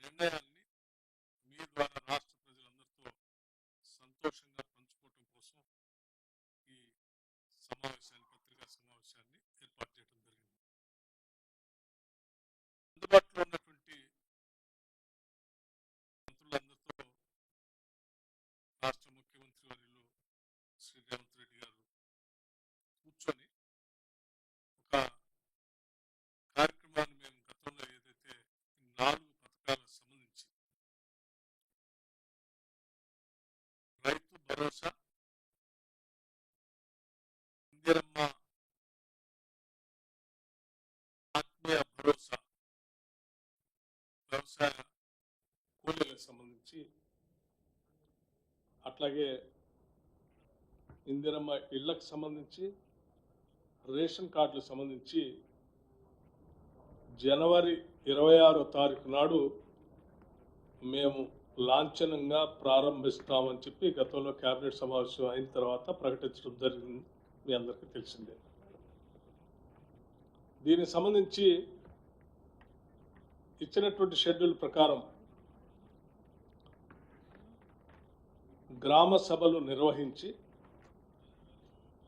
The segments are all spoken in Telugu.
నిర్ణయాల్ని మీ ద్వారా రాష్ట్ర ప్రజలందరితో సంతోషంగా పంచుకోవటం కోసం ఈ పత్రికా సమావేశాన్ని ఏర్పాటు చేయడం జరిగింది. అందుబాటులో ఉన్నటువంటి మంత్రులందరితో రాష్ట్ర ముఖ్యమంత్రి వర్యులు శ్రీ రేవంత్ రెడ్డి గారు కూర్చొని ఒక కార్యక్రమాన్ని మేము గతంలో ఏదైతే 4 పథకాలకు సంబంధించి రైతు భరోసా, ఇందిరమ్మ ఆత్మీయ భరోసా, వ్యవసాయ కూలీలకు సంబంధించి, అట్లాగే ఇందిరమ్మ ఇళ్లకు సంబంధించి, రేషన్ కార్డులకు సంబంధించి జనవరి 26వ తారీఖు నాడు మేము లాంఛనంగా ప్రారంభిస్తామని చెప్పి గతంలో కేబినెట్ సమావేశం అయిన తర్వాత ప్రకటించడం జరిగింది. మీ అందరికీ తెలిసిందే. దీనికి సంబంధించి ఇచ్చినటువంటి షెడ్యూల్ ప్రకారం గ్రామ సభలు నిర్వహించి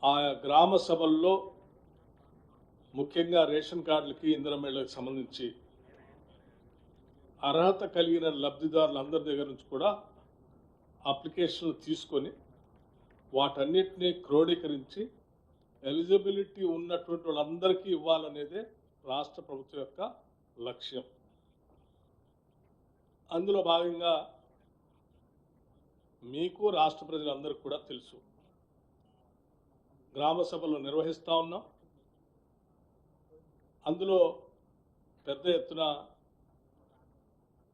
ఆయా గ్రామ సభల్లో ముఖ్యంగా రేషన్ కార్డులకి, ఇందిరమ్మ ఇళ్లకు సంబంధించి అర్హత కలిగిన లబ్ధిదారులందరి దగ్గర నుంచి కూడా అప్లికేషన్లు తీసుకొని వాటన్నిటినీ క్రోడీకరించి ఎలిజిబిలిటీ ఉన్నటువంటి వాళ్ళందరికీ ఇవ్వాలనేదే రాష్ట్ర ప్రభుత్వం యొక్క లక్ష్యం. అందులో భాగంగా మీకు రాష్ట్ర ప్రజలందరికీ కూడా తెలుసు, గ్రామ సభలు నిర్వహిస్తూ ఉన్నాం. అందులో పెద్ద ఎత్తున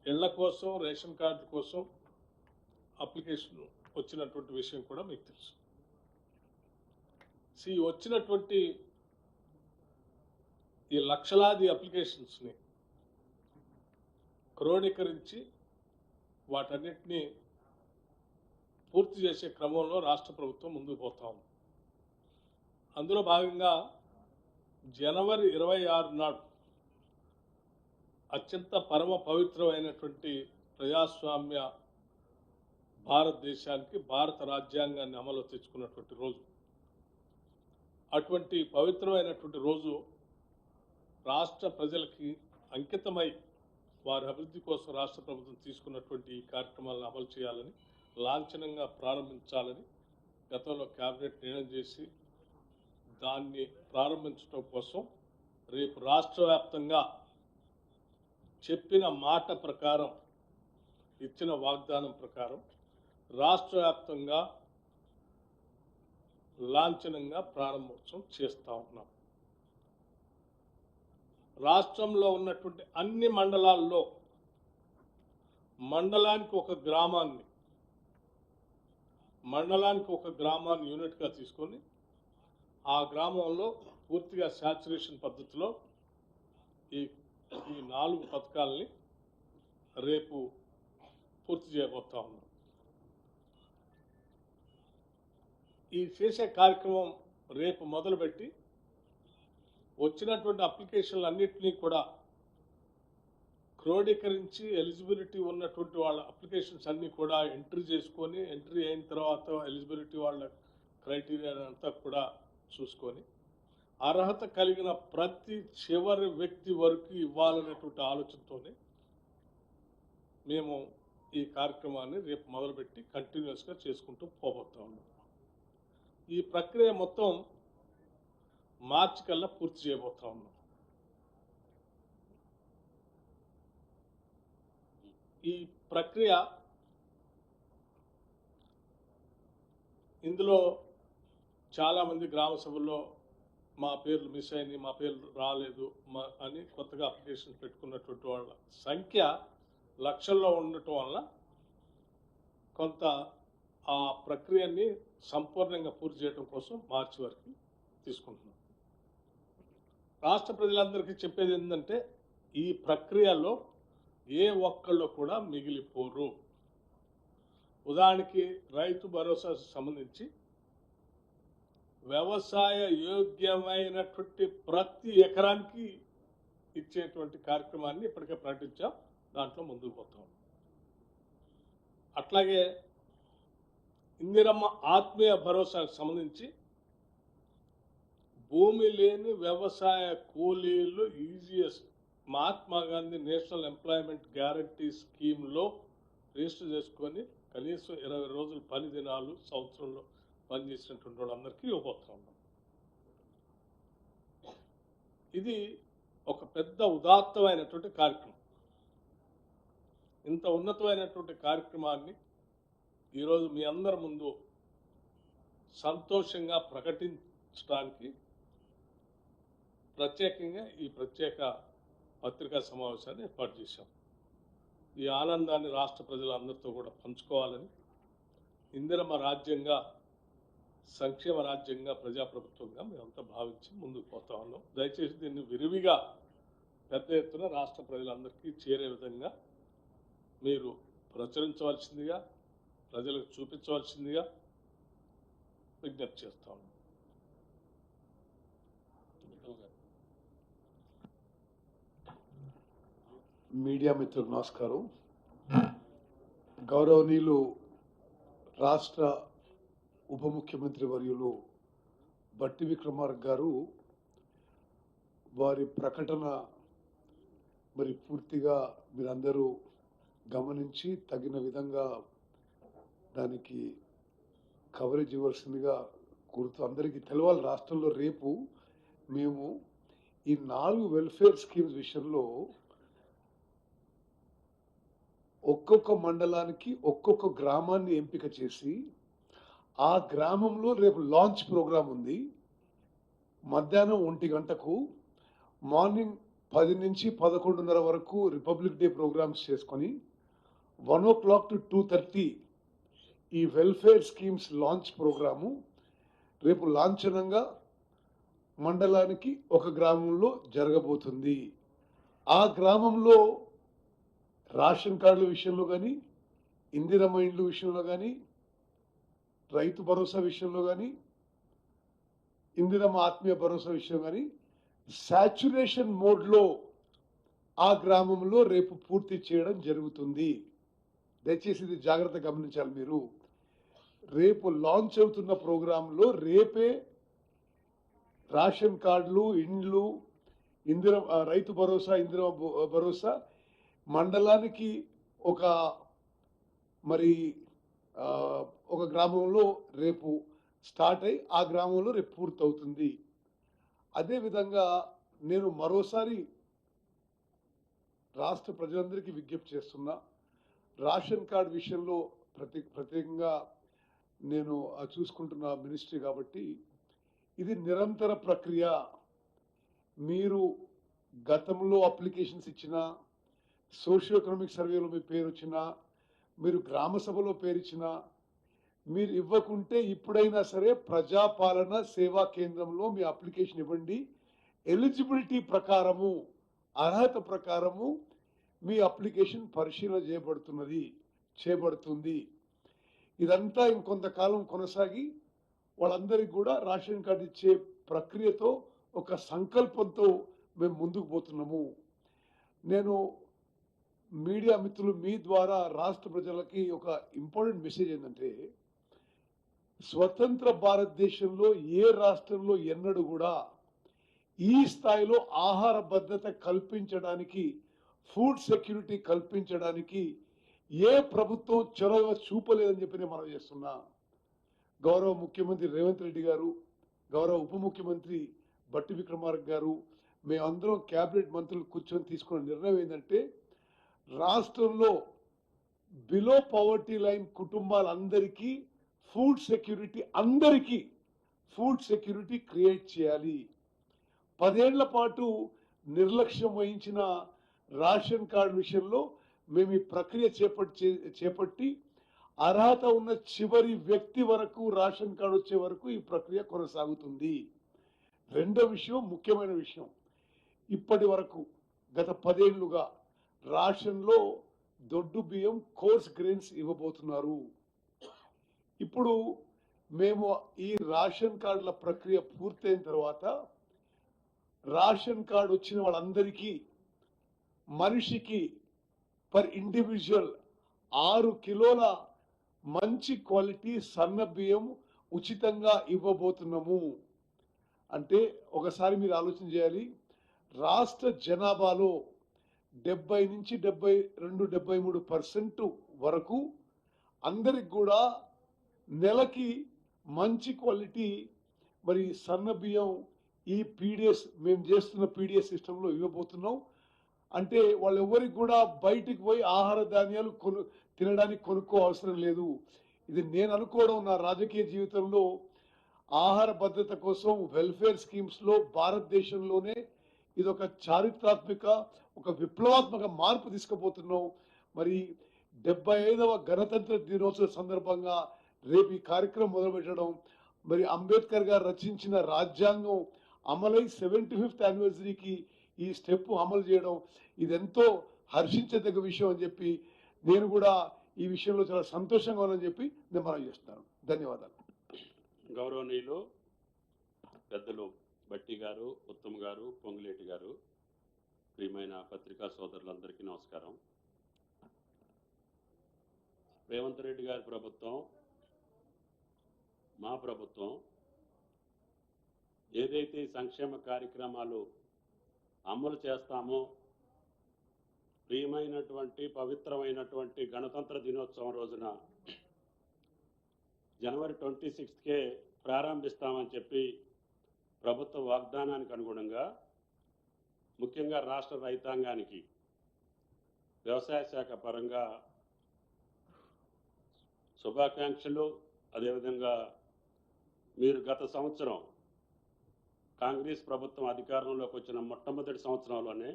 ఇళ్ల కోసం, రేషన్ కార్డు కోసం అప్లికేషన్ వచ్చినటువంటి విషయం కూడా మీకు తెలుసు. వచ్చినటువంటి ఈ లక్షలాది అప్లికేషన్స్ని క్రోడీకరించి వాటన్నిటినీ పూర్తి చేసే క్రమంలో రాష్ట్ర ప్రభుత్వం ముందుకు పోతా ఉంది. అందులో భాగంగా జనవరి 26 నాడు అత్యంత పరమ పవిత్రమైనటువంటి ప్రజాస్వామ్య భారతదేశానికి భారత రాజ్యాంగాన్ని అమలు తెచ్చుకున్నటువంటి రోజు. అటువంటి పవిత్రమైనటువంటి రోజు రాష్ట్ర ప్రజలకి అంకితమై వారి అభివృద్ధి కోసం రాష్ట్ర ప్రభుత్వం తీసుకున్నటువంటి ఈ కార్యక్రమాలను అమలు చేయాలని, లాంఛనంగా ప్రారంభించాలని గతంలో కేబినెట్ నిర్ణయం చేసి దాన్ని ప్రారంభించడం కోసం రేపు రాష్ట్ర వ్యాప్తంగా చెప్పిన మాట ప్రకారం, ఇచ్చిన వాగ్దానం ప్రకారం రాష్ట్ర వ్యాప్తంగా లాంఛనంగా ప్రారంభోత్సవం చేస్తూ ఉన్నాం. రాష్ట్రంలో ఉన్నటువంటి అన్ని మండలాల్లో మండలానికి ఒక గ్రామాన్ని యూనిట్గా తీసుకొని ఆ గ్రామంలో పూర్తిగా శాచురేషన్ పద్ధతిలో ఈ 4 పథకాలని రేపు పూర్తి చేయబోతా ఉన్నాం. ఈ చేసే కార్యక్రమం రేపు మొదలుపెట్టి వచ్చినటువంటి అప్లికేషన్లు అన్నింటినీ కూడా క్రోడీకరించి ఎలిజిబిలిటీ ఉన్నటువంటి వాళ్ళ అప్లికేషన్స్ అన్నీ కూడా ఎంట్రీ చేసుకొని, ఎంట్రీ అయిన తర్వాత ఎలిజిబిలిటీ వాళ్ళ క్రైటీరియా అంతా కూడా చూసుకొని అర్హత కలిగిన ప్రతి చివరి వ్యక్తి వరకు ఇవ్వాలనేటువంటి ఆలోచనతోనే మేము ఈ కార్యక్రమాన్ని రేపు మొదలుపెట్టి కంటిన్యూస్గా చేసుకుంటూ పోబోతా ఉన్నాం. ఈ ప్రక్రియ మొత్తం మార్చి కల్లా పూర్తి చేయబోతా ఉన్నాం. ఈ ప్రక్రియ ఇందులో చాలామంది గ్రామ సభల్లో మా పేర్లు మిస్ అయినాయి, మా పేర్లు రాలేదు అని కొత్తగా అప్లికేషన్ పెట్టుకున్నటువంటి వాళ్ళ సంఖ్య లక్షల్లో ఉండటం వల్ల కొంత ఆ ప్రక్రియని సంపూర్ణంగా పూర్తి చేయడం కోసం మార్చి వరకు తీసుకుంటున్నాం. రాష్ట్ర ప్రజలందరికీ చెప్పేది ఏంటంటే, ఈ ప్రక్రియలో ఏ ఒక్కళ్ళు కూడా మిగిలిపోరు. ఉదాహరణకి రైతు భరోసా సంబంధించి వ్యవసాయ యోగ్యమైనటువంటి ప్రతి ఎకరానికి ఇచ్చేటువంటి కార్యక్రమాన్ని ఇప్పటికే ప్రకటించాం. దాంట్లో ముందుకు పోతాం. అట్లాగే ఇందిరమ్మ ఆత్మీయ భరోసాకు సంబంధించి భూమి లేని వ్యవసాయ కూలీలు EGS Mahatma Gandhi national employment guarantee స్కీమ్లో రిజిస్టర్ చేసుకొని కనీసం 20 రోజులు పని దినాలు సంవత్సరంలో పనిచేసినటువంటి వాళ్ళందరికీ ఇవ్వబోతా ఉన్నాం. ఇది ఒక పెద్ద ఉదాత్తమైనటువంటి కార్యక్రమం. ఇంత ఉన్నతమైనటువంటి కార్యక్రమాన్ని ఈరోజు మీ అందరి ముందు సంతోషంగా ప్రకటించడానికి ప్రత్యేకంగా ఈ ప్రత్యేక పత్రికా సమావేశాన్ని ఏర్పాటు చేశాం. ఈ ఆనందాన్ని రాష్ట్ర ప్రజలందరితో కూడా పంచుకోవాలని, ఇందిరమ్మ రాజ్యంగా, సంక్షేమ రాజ్యంగా, ప్రజాప్రభుత్వంగా మేమంతా భావించి ముందుకు పోతా ఉన్నాం. దయచేసి దీన్ని విరివిగా పెద్ద ఎత్తున రాష్ట్ర ప్రజలందరికీ చేరే విధంగా మీరు ప్రచురించవలసిందిగా, ప్రజలకు చూపించవలసిందిగా విజ్ఞప్తి చేస్తా ఉన్నాం. మీడియా మిత్రులకు నమస్కారం. గౌరవనీయులు రాష్ట్ర ఉప ముఖ్యమంత్రి వర్యులు బట్టి విక్రమార్క గారు వారి ప్రకటన మరి పూర్తిగా మీరందరూ గమనించి తగిన విధంగా దానికి కవరేజ్ ఇవ్వాల్సిందిగా కోరుతూ, అందరికీ తెలవాలి, రాష్ట్రంలో రేపు మేము ఈ 4 వెల్ఫేర్ స్కీమ్స్ విషయంలో ఒక్కొక్క మండలానికి ఒక్కొక్క గ్రామాన్ని ఎంపిక చేసి ఆ గ్రామంలో రేపు లాంచ్ ప్రోగ్రాం ఉంది. మధ్యాహ్నం 1 గంటకు, మార్నింగ్ 10 నుంచి 11:30 వరకు రిపబ్లిక్ డే ప్రోగ్రామ్స్ చేసుకొని 1 o'clock to 2:30 ఈ వెల్ఫేర్ స్కీమ్స్ లాంచ్ ప్రోగ్రాము రేపు లాంఛనంగా మండలానికి ఒక గ్రామంలో జరగబోతుంది. ఆ గ్రామంలో రేషన్ కార్డుల విషయంలో కానీ, ఇందిరమ్మ ఇండ్ల విషయంలో కానీ, రైతు భరోసా విషయంలో కానీ, ఇందిరమ్మ ఆత్మీయ భరోసా విషయం కానీ సాచ్యురేషన్ మోడ్లో ఆ గ్రామంలో రేపు పూర్తి చేయడం జరుగుతుంది. దయచేసి ఇది జాగ్రత్త గమనించాలి మీరు. రేపు లాంచ్ అవుతున్న ప్రోగ్రాంలో రేపే రేషన్ కార్డులు, ఇండ్లు, రైతు భరోసా, ఇందిరమ్మ భరోసా మండలానికి ఒక గ్రామంలో రేపు స్టార్ట్ అయ్యి ఆ గ్రామంలో రేపు పూర్తవుతుంది. అదేవిధంగా నేను మరోసారి రాష్ట్ర ప్రజలందరికీ విజ్ఞప్తి చేస్తున్నా, రేషన్ కార్డు విషయంలో ప్రత్యేకంగా నేను చూసుకుంటున్న మినిస్ట్రీ కాబట్టి ఇది నిరంతర ప్రక్రియ. మీరు గతంలో అప్లికేషన్స్ ఇచ్చినా, సోషియో ఎకనామిక్ సర్వేలో మీ పేరు వచ్చినా, మీరు గ్రామ సభలో పేరు ఇచ్చినా, మీరు ఇవ్వకుంటే ఇప్పుడైనా సరే ప్రజాపాలన సేవా కేంద్రంలో మీ అప్లికేషన్ ఇవ్వండి. ఎలిజిబిలిటీ ప్రకారము, అర్హత ప్రకారము మీ అప్లికేషన్ పరిశీలన చేయబడుతుంది. ఇదంతా ఇంకొంతకాలం కొనసాగి వాళ్ళందరికీ కూడా రేషన్ కార్డు ఇచ్చే ప్రక్రియతో ఒక సంకల్పంతో మేము ముందుకు పోతున్నాము. నేను మీడియా మిత్రులు మీ ద్వారా రాష్ట్ర ప్రజలకి ఒక ఇంపార్టెంట్ మెసేజ్ ఏంటంటే, స్వతంత్ర భారతదేశంలో ఏ రాష్ట్రంలో ఎన్నడూ కూడా ఈ స్థాయిలో ఆహార భద్రత కల్పించడానికి, ఫుడ్ సెక్యూరిటీ కల్పించడానికి ఏ ప్రభుత్వం చొరవ చూపలేదని చెప్పి నేను మనం చేస్తున్నా. గౌరవ ముఖ్యమంత్రి రేవంత్ రెడ్డి గారు, గౌరవ ఉప ముఖ్యమంత్రి బట్టి విక్రమార్క గారు, మేమందరం క్యాబినెట్ మంత్రులు కూర్చొని తీసుకున్న నిర్ణయం ఏంటంటే, రాష్ట్రంలో బిలో పవర్టీ లైన్ కుటుంబాలందరికీ ఫుడ్ సెక్యూరిటీ, అందరికీ ఫుడ్ సెక్యూరిటీ క్రియేట్ చేయాలి. 10 ఏళ్ల పాటు నిర్లక్ష్యం వహించిన రేషన్ కార్డు విషయంలో మేము ఈ ప్రక్రియ చేపట్టి అర్హత ఉన్న చివరి వ్యక్తి వరకు రేషన్ కార్డు వచ్చే వరకు ఈ ప్రక్రియ కొనసాగుతుంది. రెండో విషయం, ముఖ్యమైన విషయం, ఇప్పటి వరకు గత 10 ఏళ్లుగా రేషన్లో దొడ్డు బియ్యం, కోర్స్ గ్రెయిన్స్ ఇవ్వబోతున్నారు. ఇప్పుడు మేము ఈ రేషన్ కార్డుల ప్రక్రియ పూర్తయిన తర్వాత రేషన్ కార్డు వచ్చిన వాళ్ళందరికీ మనిషికి పర్ ఇండివిజువల్ 6 కిలోల మంచి క్వాలిటీ సన్న బియ్యం ఉచితంగా ఇవ్వబోతున్నాము. అంటే ఒకసారి మీరు ఆలోచన చేయాలి, రాష్ట్ర జనాభాలో 70 నుంచి 72-73% వరకు అందరికి కూడా నెలకి మంచి క్వాలిటీ మరి సన్న బియ్యం ఈ పీడిఎస్ మేము చేస్తున్న పీడిఎస్ సిస్టంలో ఇవ్వబోతున్నాం. అంటే వాళ్ళు ఎవరికి కూడా బయటికి పోయి ఆహార ధాన్యాలు తినడానికి కొనుక్కో అవసరం లేదు. ఇది నేను అనుకోవడం నా రాజకీయ జీవితంలో ఆహార భద్రత కోసం వెల్ఫేర్ స్కీమ్స్ లో భారతదేశంలోనే ఇది ఒక చారిత్రాత్మక ఒక విప్లవాత్మక మార్పు తీసుకుపోతున్నాం. మరి 75వ గణతంత్ర దినోత్సవ సందర్భంగా రేపు ఈ కార్యక్రమం మొదలుపెట్టడం, మరి అంబేద్కర్ గారు రచించిన రాజ్యాంగం అమలై 75th యానివర్సరీకి ఈ స్టెప్ అమలు చేయడం ఇదెంతో హర్షించదగ్గ విషయం అని చెప్పి నేను కూడా ఈ విషయంలో చాలా సంతోషంగా ఉన్నానని చెప్పి నేను మనం చేస్తున్నాను. ధన్యవాదాలు. గౌరవనీయులు పెద్దలు బట్టి గారు, ఉత్తమ్ గారు, పొంగులేటి గారు, ప్రియమైన పత్రికా సోదరులందరికీ నమస్కారం. రేవంత్ రెడ్డి గారి ప్రభుత్వం, మా ప్రభుత్వం ఏదైతే సంక్షేమ కార్యక్రమాలు అమలు చేస్తామో, ప్రియమైనటువంటి పవిత్రమైనటువంటి గణతంత్ర దినోత్సవం రోజున జనవరి 26కే ప్రారంభిస్తామని చెప్పి ప్రభుత్వ వాగ్దానానికి అనుగుణంగా ముఖ్యంగా రాష్ట్ర రైతాంగానికి వ్యవసాయ శాఖ పరంగా శుభాకాంక్షలు. అదేవిధంగా మీరు గత సంవత్సరం కాంగ్రెస్ ప్రభుత్వం అధికారంలోకి వచ్చిన మొట్టమొదటి సంవత్సరంలోనే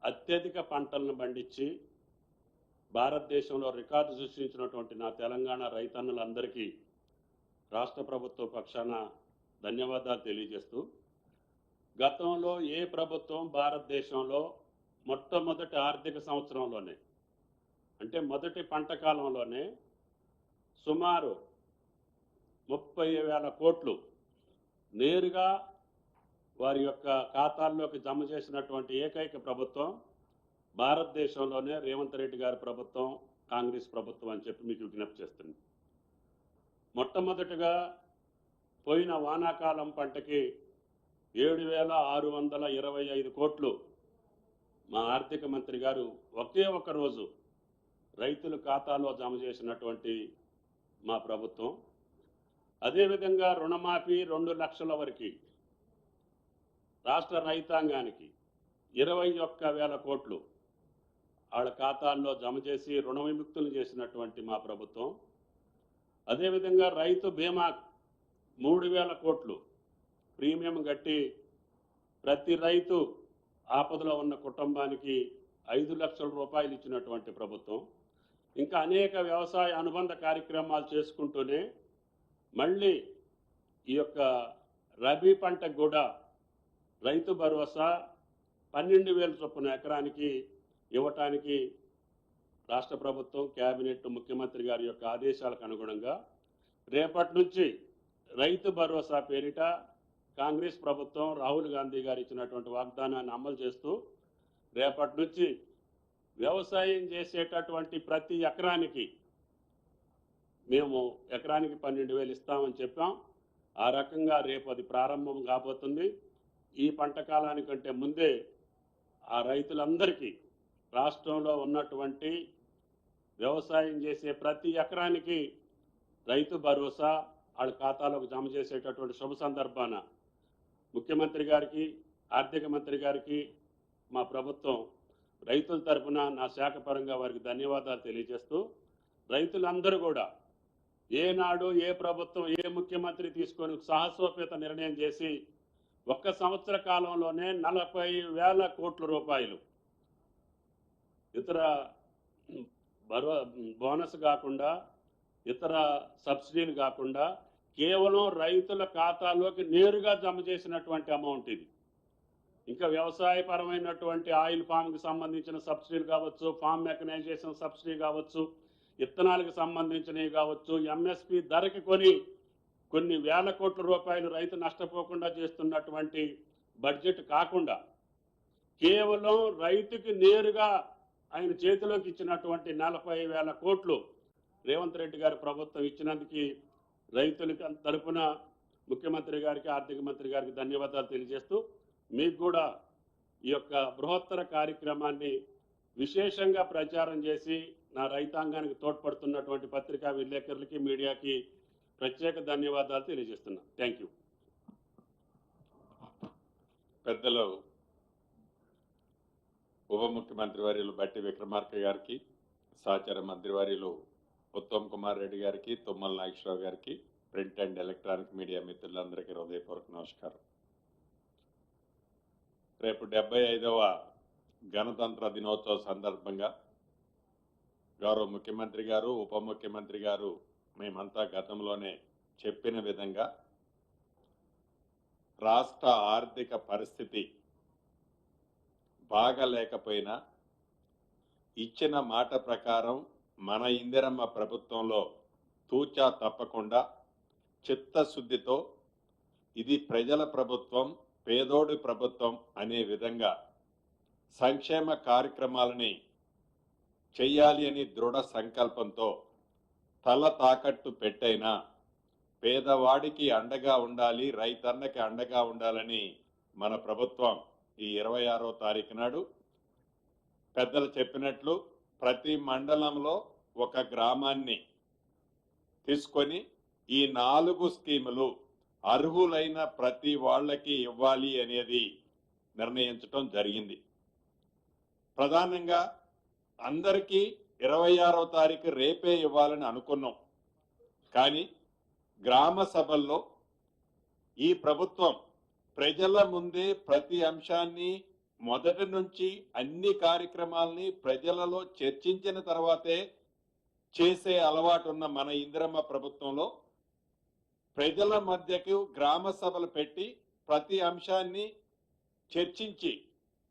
అత్యధిక పంటలను పండించి భారతదేశంలో రికార్డు సృష్టించినటువంటి నా తెలంగాణ రైతన్నులందరికీ రాష్ట్ర ప్రభుత్వ పక్షాన ధన్యవాదాలు తెలియజేస్తూ, గతంలో ఏ ప్రభుత్వం భారతదేశంలో మొట్టమొదటి ఆర్థిక సంవత్సరంలోనే అంటే మొదటి పంట కాలంలోనే సుమారు 30,000 కోట్లు నేరుగా వారి యొక్క ఖాతాల్లోకి జమ చేసినటువంటి ఏకైక ప్రభుత్వం భారతదేశంలోనే రేవంత్ రెడ్డి గారి ప్రభుత్వం, కాంగ్రెస్ ప్రభుత్వం అని చెప్పి మీకు విజ్ఞప్తి చేస్తుంది. మొట్టమొదటిగా పోయిన వానాకాలం పంటకి 7,625 కోట్లు మా ఆర్థిక మంత్రి గారు ఒకే ఒక రోజు రైతుల ఖాతాలో జమ చేసినటువంటి మా ప్రభుత్వం. అదేవిధంగా రుణమాఫీ 2 లక్షల వరకు రాష్ట్ర రైతాంగానికి 21,000 కోట్లు వాళ్ళ ఖాతాల్లో జమ చేసి రుణ విముక్తులు చేసినటువంటి మా ప్రభుత్వం. అదేవిధంగా రైతు బీమా 3,000 కోట్లు ప్రీమియం కట్టి ప్రతి రైతు ఆపదలో ఉన్న కుటుంబానికి 5 లక్షల రూపాయలు ఇచ్చినటువంటి ప్రభుత్వం. ఇంకా అనేక వ్యవసాయ అనుబంధ కార్యక్రమాలు చేసుకుంటూనే మళ్ళీ ఈ యొక్క రబీ పంటకు కూడా రైతు భరోసా 12,000 చొప్పున ఎకరానికి ఇవ్వటానికి రాష్ట్ర ప్రభుత్వం, కేబినెట్, ముఖ్యమంత్రి గారి యొక్క ఆదేశాలకు అనుగుణంగా రేపటి నుంచి రైతు భరోసా పేరిట కాంగ్రెస్ ప్రభుత్వం రాహుల్ గాంధీ గారు ఇచ్చినటువంటి వాగ్దానాన్ని అమలు చేస్తూ రేపటి నుంచి వ్యవసాయం చేసేటటువంటి ప్రతి ఎకరానికి మేము ఎకరానికి 12,000 ఇస్తామని చెప్పాం. ఆ రకంగా రేపు అది ప్రారంభం కాబోతుంది. ఈ పంట కాలానికంటే ముందే ఆ రైతులందరికీ రాష్ట్రంలో ఉన్నటువంటి వ్యవసాయం చేసే ప్రతి ఎకరానికి రైతు భరోసా వాళ్ళ ఖాతాలోకి జమ చేసేటటువంటి శుభ సందర్భాన ముఖ్యమంత్రి గారికి, ఆర్థిక మంత్రి గారికి మా ప్రభుత్వం రైతుల తరఫున నా శాఖ పరంగా వారికి ధన్యవాదాలు తెలియజేస్తూ, రైతులందరూ కూడా ఏనాడు ఏ ప్రభుత్వం, ఏ ముఖ్యమంత్రి తీసుకొని సాహసోపేత నిర్ణయం చేసి 1 సంవత్సర కాలంలోనే 40,000 కోట్ల రూపాయలు ఇతర బోనస్ కాకుండా, ఇతర సబ్సిడీలు కాకుండా కేవలం రైతుల ఖాతాలోకి నేరుగా జమ చేసినటువంటి అమౌంట్ ఇది. ఇంకా వ్యవసాయపరమైనటువంటి ఆయిల్ ఫామ్కి సంబంధించిన సబ్సిడీలు కావచ్చు, ఫామ్ మెకనైజేషన్ సబ్సిడీ కావచ్చు, విత్తనాలకు సంబంధించినవి కావచ్చు, ఎంఎస్పి ధరకి కొన్ని వేల కోట్ల రూపాయలు రైతు నష్టపోకుండా చేస్తున్నటువంటి బడ్జెట్ కాకుండా కేవలం రైతుకి నేరుగా ఆయన చేతిలోకి ఇచ్చినటువంటి 40,000 కోట్లు రేవంత్ రెడ్డి గారి ప్రభుత్వం ఇచ్చినందుకు రైతులకి తరపున ముఖ్యమంత్రి గారికి, ఆర్థిక మంత్రి గారికి ధన్యవాదాలు తెలియజేస్తూ, మీకు కూడా ఈ యొక్క బృహత్తర కార్యక్రమాన్ని విశేషంగా ప్రచారం చేసి నా రైతాంగానికి తోడ్పడుతున్నటువంటి పత్రికా విలేకరులకి, మీడియాకి ప్రత్యేక ధన్యవాదాలు తెలియజేస్తున్నా. Thank you. పెద్దలు ఉప ముఖ్యమంత్రి వర్యులు బట్టి విక్రమార్క గారికి, సహచర మంత్రివర్యులు ఉత్తమ్ కుమార్ రెడ్డి గారికి, తుమ్మల నాగేశ్వరరావు గారికి, ప్రింట్ అండ్ ఎలక్ట్రానిక్ మీడియా మిత్రులందరికీ హృదయపూర్వక నమస్కారం. రేపు 75వ గణతంత్ర దినోత్సవ సందర్భంగా గౌరవ ముఖ్యమంత్రి గారు, ఉప ముఖ్యమంత్రి గారు మేమంతా గతంలోనే చెప్పిన విధంగా రాష్ట్ర ఆర్థిక పరిస్థితి బాగలేకపోయినా ఇచ్చిన మాట ప్రకారం మన ఇందిరమ్మ ప్రభుత్వంలో తూచా తప్పకుండా చిత్తశుద్ధితో ఇది ప్రజల ప్రభుత్వం, పేదోడి ప్రభుత్వం అనే విధంగా సంక్షేమ కార్యక్రమాలని చెయ్యాలి అని దృఢ సంకల్పంతో తల తాకట్టు పెట్టైనా పేదవాడికి అండగా ఉండాలి, రైతన్నకి అండగా ఉండాలని మన ప్రభుత్వం ఈ 26వ తారీఖు నాడు పెద్దలు చెప్పినట్లు ప్రతి మండలంలో ఒక గ్రామాన్ని తీసుకొని ఈ 4 స్కీములు అర్హులైన ప్రతి వాళ్ళకి ఇవ్వాలి అనేది నిర్ణయించడం జరిగింది. ప్రధానంగా అందరికీ 26వ తారీఖు రేపే ఇవ్వాలని అనుకున్నాం. కానీ గ్రామ సభల్లో ఈ ప్రభుత్వం ప్రజల ముందే ప్రతి అంశాన్ని మొదటి నుంచి అన్ని కార్యక్రమాలని ప్రజలలో చర్చించిన తర్వాతే చేసే అలవాటు ఉన్న మన ఇందిరమ్మ ప్రభుత్వంలో ప్రజల మధ్యకు గ్రామ సభలు పెట్టి ప్రతి అంశాన్ని చర్చించి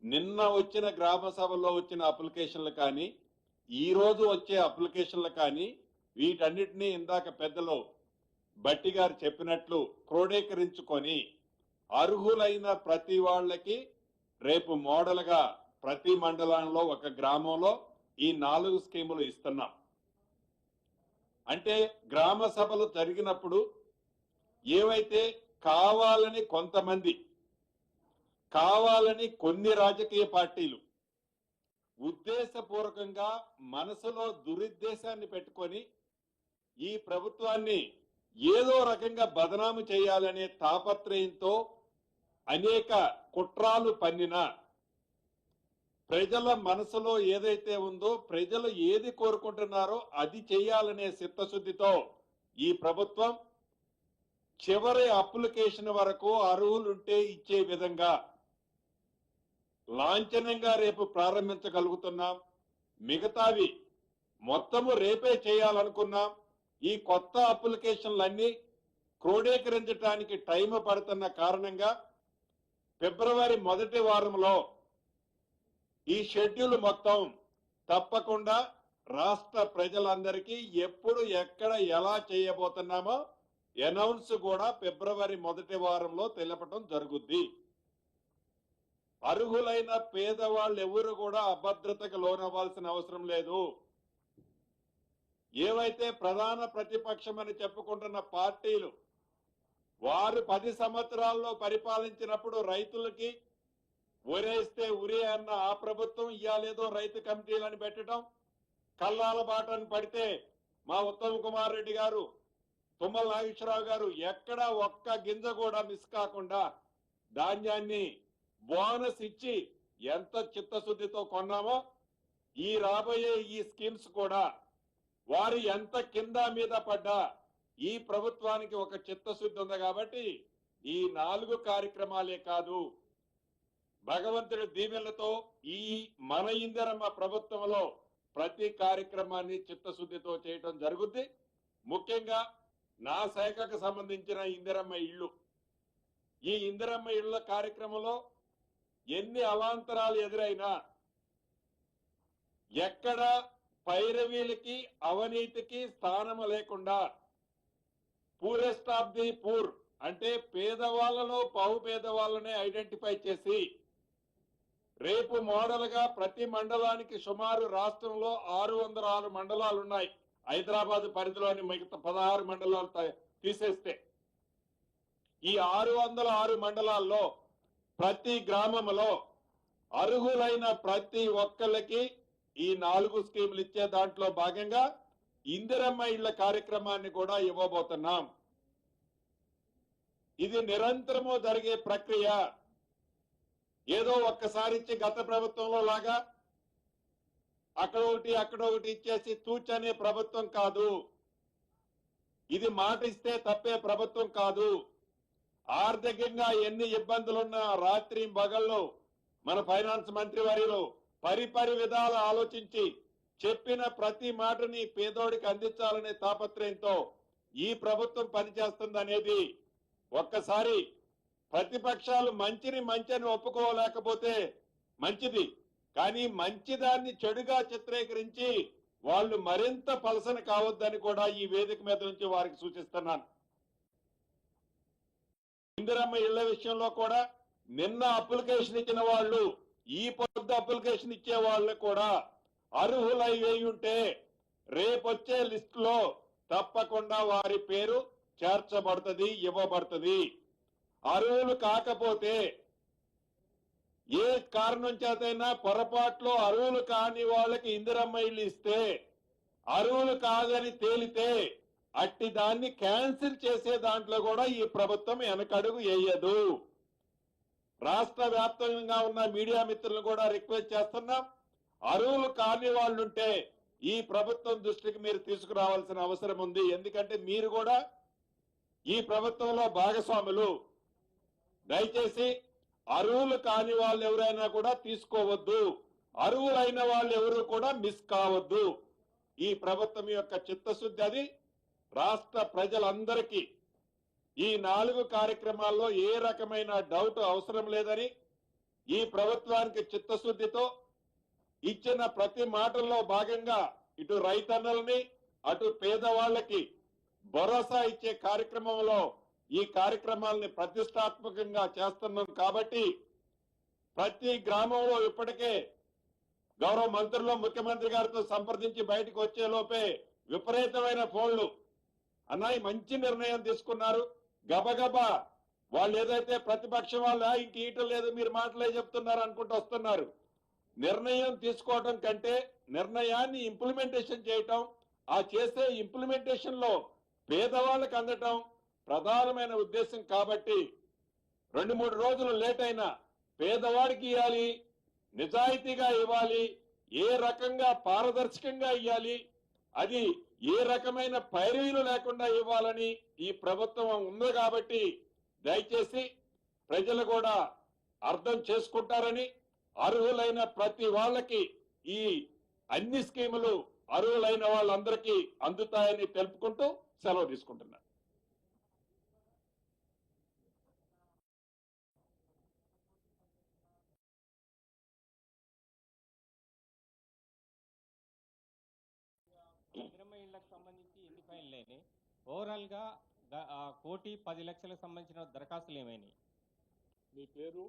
నిన్న వచ్చిన గ్రామ సభలో వచ్చిన అప్లికేషన్లు కానీ, ఈ రోజు వచ్చే అప్లికేషన్లు కానీ వీటన్నిటినీ ఇందాక పెద్దలు బట్టి గారు చెప్పినట్లు క్రోడీకరించుకొని అర్హులైన ప్రతి వాళ్ళకి రేపు మోడల్గా ప్రతి మండలంలో ఒక గ్రామంలో ఈ 4 స్కీములు ఇస్తున్నాం. అంటే గ్రామ సభలు జరిగినప్పుడు ఏవైతే కావాలని కొంతమంది, కావాలని కొన్ని రాజకీయ పార్టీలు ఉద్దేశపూర్వకంగా మనసులో దురుద్దేశాన్ని పెట్టుకొని ఈ ప్రభుత్వాన్ని ఏదో రకంగా బదనాము చేయాలనే తాపత్రయంతో అనేక కుట్రాలు పన్నిన ప్రజల మనసులో ఏదైతే ఉందో, ప్రజలు ఏది కోరుకుంటున్నారో అది చేయాలనే చిత్తశుద్ధితో ఈ ప్రభుత్వం చివరి అప్లికేషన్ వరకు అర్హులుంటే ఇచ్చే విధంగా లాంఛనంగా రేపు ప్రారంభించగలుగుతున్నాం. మిగతావి మొత్తము రేపే చేయాలనుకున్నాం. ఈ కొత్త అప్లికేషన్లన్నీ క్రోడీకరించడానికి టైం పడుతున్న కారణంగా ఫిబ్రవరి మొదటి వారంలో ఈ షెడ్యూల్ మొత్తం తప్పకుండా రాష్ట్ర ప్రజలందరికీ ఎప్పుడు ఎక్కడ ఎలా చేయబోతున్నామో అనౌన్స్ కూడా ఫిబ్రవరి మొదటి వారంలో తెలపడం జరుగుద్ది. అర్హులైన పేదవాళ్ళు ఎవరు కూడా అభద్రతకు లోనవ్వాల్సిన అవసరం లేదు. ఏవైతే ప్రధాన ప్రతిపక్షం అని చెప్పుకుంటున్న పార్టీలు వారు 10 సంవత్సరాల్లో పరిపాలించినప్పుడు రైతులకి ఉరేస్తే ఉరే అన్న ఆ ప్రభుత్వం ఇయ్యాలేదో రైతు కమిటీలను పెట్టడం, కల్లాల బాటను పడితే మా ఉత్తమ్ కుమార్ రెడ్డి గారు, తుమ్మల నాగేశ్వరరావు గారు ఎక్కడా ఒక్క గింజ కూడా మిస్ కాకుండా ధాన్యాన్ని బోనస్ ఇచ్చి ఎంత చిత్తశుద్ధితో కొన్నామో ఈ రాబోయే ఈ స్కీమ్స్ కూడా వారు ఎంత కింద మీద పడ్డా ఈ ప్రభుత్వానికి ఒక చిత్తశుద్ధి ఉంది. కాబట్టి ఈ 4 కార్యక్రమాలే కాదు, భగవంతుడి దీవెనలతో ఈ మన ఇందిరమ్మ ప్రభుత్వంలో ప్రతి కార్యక్రమాన్ని చిత్తశుద్ధితో చేయటం జరుగుద్ది. ముఖ్యంగా నా శాఖకు సంబంధించిన ఇందిరమ్మ ఇళ్ళు, ఈ ఇందిరమ్మ ఇళ్ల కార్యక్రమంలో ఎన్ని అవాంతరాలు ఎదురైనా ఎక్కడ పైరవీలకి అవినీతికి స్థానం లేకుండా పూరెస్ట్ ఆఫ్ ది పూర్ అంటే పేదవాళ్ళలో బహు పేదవాళ్ళనే ఐడెంటిఫై చేసి రేపు మోడల్ గా ప్రతి మండలానికి సుమారు రాష్ట్రంలో 606 మండలాలు ఉన్నాయి. హైదరాబాద్ పరిధిలోని మిగతా 16 మండలాలు తీసేస్తే ఈ 606 మండలాల్లో ప్రతి గ్రామంలో అర్హులైన ప్రతి ఒక్కళ్ళకి ఈ 4 స్కీములు ఇచ్చే దాంట్లో భాగంగా ఇందిరమ్మ ఇళ్ల కార్యక్రమాన్ని కూడా ఇవ్వబోతున్నాం. ఇది నిరంతరము జరిగే ప్రక్రియ. ఏదో ఒక్కసారి ఇచ్చి గత ప్రభుత్వంలో లాగా అక్కడ ఒకటి ఇచ్చేసి తూచనే ప్రభుత్వం కాదు. ఇది మాట ఇస్తే తప్పే ప్రభుత్వం కాదు. ఆర్థికంగా ఎన్ని ఇబ్బందులున్నా రాత్రి పగళ్ళు మన ఫైనాన్స్ మంత్రి వర్యులు పరిపరి విధాలు ఆలోచించి చెప్పిన ప్రతి మాటని పేదోడికి అందించాలనే తాపత్రయంతో ఈ ప్రభుత్వం పనిచేస్తుంది అనేది ఒక్కసారి ప్రతిపక్షాలు మంచిని ఒప్పుకోలేకపోతే మంచిది, కానీ మంచిదాన్ని చెడుగా చిత్రీకరించి వాళ్ళు మరింత పలసన కావద్దని కూడా ఈ వేదిక మీద నుంచి వారికి సూచిస్తున్నాను. ఇందిరమ్మ ఇళ్ల విషయంలో కూడా నిన్న అప్లికేషన్ ఇచ్చిన వాళ్ళు ఈ పొద్దు అప్లికేషన్ ఇచ్చే వాళ్ళు కూడా అర్హులై ఉంటే రేపొచ్చే లిస్ట్ లో తప్పకుండా వారి పేరు చేర్చబడుతుంది, ఇవ్వబడుతుంది. అర్హులు కాకపోతే ఏ కారణం చేతైనా పొరపాట్లో అర్హులు కాని వాళ్ళకి ఇందిరమ్మ ఇల్లు ఇస్తే అర్హులు కాదని తేలితే అట్టి దాన్ని క్యాన్సిల్ చేసే దాంట్లో కూడా ఈ ప్రభుత్వం వెనకడుగు వేయదు. రాష్ట్ర వ్యాప్తంగా ఉన్న మీడియా మిత్రులను కూడా రిక్వెస్ట్ చేస్తున్నాం, అర్హులు కాని వాళ్ళుంటే ఈ ప్రభుత్వం దృష్టికి మీరు తీసుకురావాల్సిన అవసరం ఉంది. ఎందుకంటే మీరు కూడా ఈ ప్రభుత్వంలో భాగస్వాములు. దయచేసి అర్హులు కాని వాళ్ళు ఎవరైనా కూడా తీసుకోవద్దు, అర్హులైన వాళ్ళు ఎవరు కూడా మిస్ కావద్దు. ఈ ప్రభుత్వం యొక్క చిత్తశుద్ధి అది. రాష్ట్ర ప్రజలందరికీ ఈ 4 కార్యక్రమాల్లో ఏ రకమైన డౌట్ అవసరం లేదని, ఈ ప్రభుత్వానికి చిత్తశుద్ధితో ఇచ్చిన ప్రతి మాటల్లో భాగంగా ఇటు రైతన్నల్ని అటు పేదవాళ్ళకి భరోసా ఇచ్చే కార్యక్రమంలో ఈ కార్యక్రమాలని ప్రతిష్టాత్మకంగా చేస్తున్నాం. కాబట్టి ప్రతి గ్రామంలో ఇప్పటికే గౌరవ మంత్రులు ముఖ్యమంత్రి గారితో సంప్రదించి బయటకు వచ్చే లోపే విపరీతమైన ఫోన్లు, అన్నాయి మంచి నిర్ణయం తీసుకున్నారు. గబగబా వాళ్ళు ఏదైతే ప్రతిపక్షం వాళ్ళు ఇంక ఈటం లేదు మీరు మాటలే చెప్తున్నారు అనుకుంటూ వస్తున్నారు. నిర్ణయం తీసుకోవడం కంటే నిర్ణయాన్ని ఇంప్లిమెంటేషన్ చేయటం, ఆ చేసే ఇంప్లిమెంటేషన్ లో పేదవాళ్ళకి అందటం ప్రధానమైన ఉద్దేశం. కాబట్టి 2-3 రోజులు లేట్ అయినా పేదవాడికి ఇవ్వాలి, నిజాయితీగా ఇవ్వాలి, ఏ రకంగా పారదర్శకంగా ఇవ్వాలి, అది ఏ రకమైన పైరవీలు లేకుండా ఇవ్వాలని ఈ ప్రభుత్వం ఉంది. కాబట్టి దయచేసి ప్రజలు కూడా అర్థం చేసుకుంటారని, అర్హులైన ప్రతి వాళ్ళకి ఈ అన్ని స్కీములు అర్హులైన వాళ్ళందరికీ అందుతాయని తెలుపుకుంటూ సెలవు తీసుకుంటున్నాను. ఇందిరమ్మ ఇళ్లకు సంబంధించి ఎన్ని ఫైన్లు అయినాయి? ఓవరాల్ గా 1,10,00,000లకు సంబంధించిన దరఖాస్తులు ఏమైనాయి? మీ పేరు,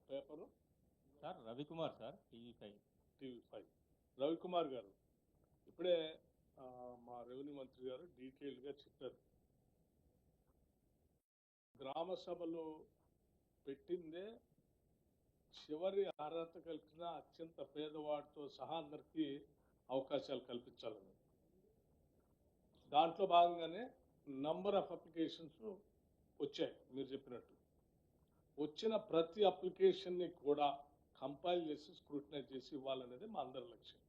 paper? Sir Ravikumar sir, TV5. Ravikumar గారు, ఇప్పుడే మా రెవెన్యూ మంత్రి గారు డీటెయిల్డ్గా చెప్పారు. గ్రామ సభలు పెట్టిందే చివరి అర్హత కలిగిన అత్యంత పేదవాడితో సహా అందరికీ అవకాశాలు కల్పించాలని. దాంట్లో భాగంగానే నంబర్ ఆఫ్ అప్లికేషన్స్ వచ్చాయి. మీరు చెప్పినట్టు వచ్చిన ప్రతి అప్లికేషన్ని కూడా కంపైల్ చేసి స్క్రూటినైజ్ చేసి ఇవ్వాలనేది మా అందరి లక్ష్యం.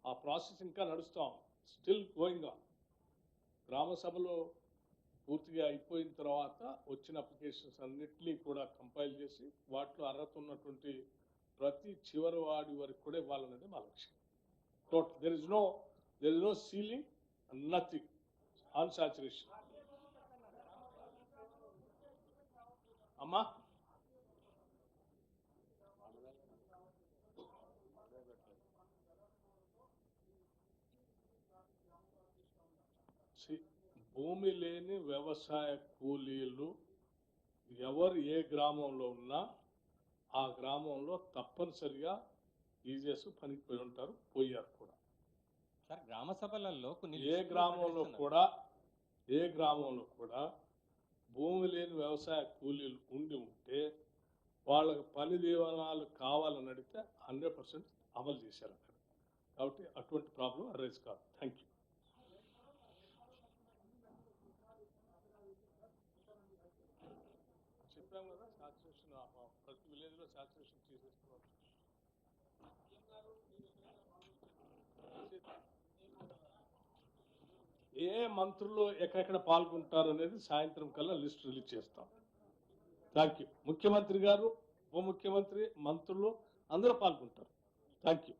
ఆ ప్రాసెస్ ఇంకా నడుస్తాం, స్టిల్ గోయింగ్ ఆన్. గ్రామ సభలో పూర్తిగా అయిపోయిన తర్వాత వచ్చిన అప్లికేషన్స్ అన్నిటినీ కూడా కంపైల్ చేసి వాటిలో అర్హత ఉన్నటువంటి ప్రతి చివరి వాడి వరకు కూడా ఇవ్వాలనేది మా లక్ష్యం. Total there is no ceiling, nothing on saturation. అమ్మా భూమి లేని వ్యవసాయ కూలీలు ఎవరు ఏ గ్రామంలో ఉన్నా ఆ గ్రామంలో తప్పనిసరిగా ఈజీఎస్ పనికి పోయి ఉంటారు, పోయారు కూడా. సార్ గ్రామ సభలలో కొన్ని ఏ లిస్టులు గ్రామంలో ప్రకటిస్తున్నారు. కూడా భూమి లేని వ్యవసాయ కూలీలు ఉంటే వాళ్ళకి పని దీవెనాలు కావాలని అడిగితే 100% అమలు చేశారు అక్కడ. కాబట్టి అటువంటి ప్రాబ్లం అరైజ్ కాదు. Thank you. చెప్పాం కదా, సాచురేషన్ ప్రతి విలేజ్లో సాచురేషన్ చేసేస్తున్నాం. ఏ మంత్రులు ఎక్కడెక్కడ పాల్గొంటారు అనేది సాయంత్రం కల్లా లిస్ట్ రిలీజ్ చేస్తాం. Thank you. ముఖ్యమంత్రి గారు, ఉప ముఖ్యమంత్రి, మంత్రులు అందరూ పాల్గొంటారు. Thank you.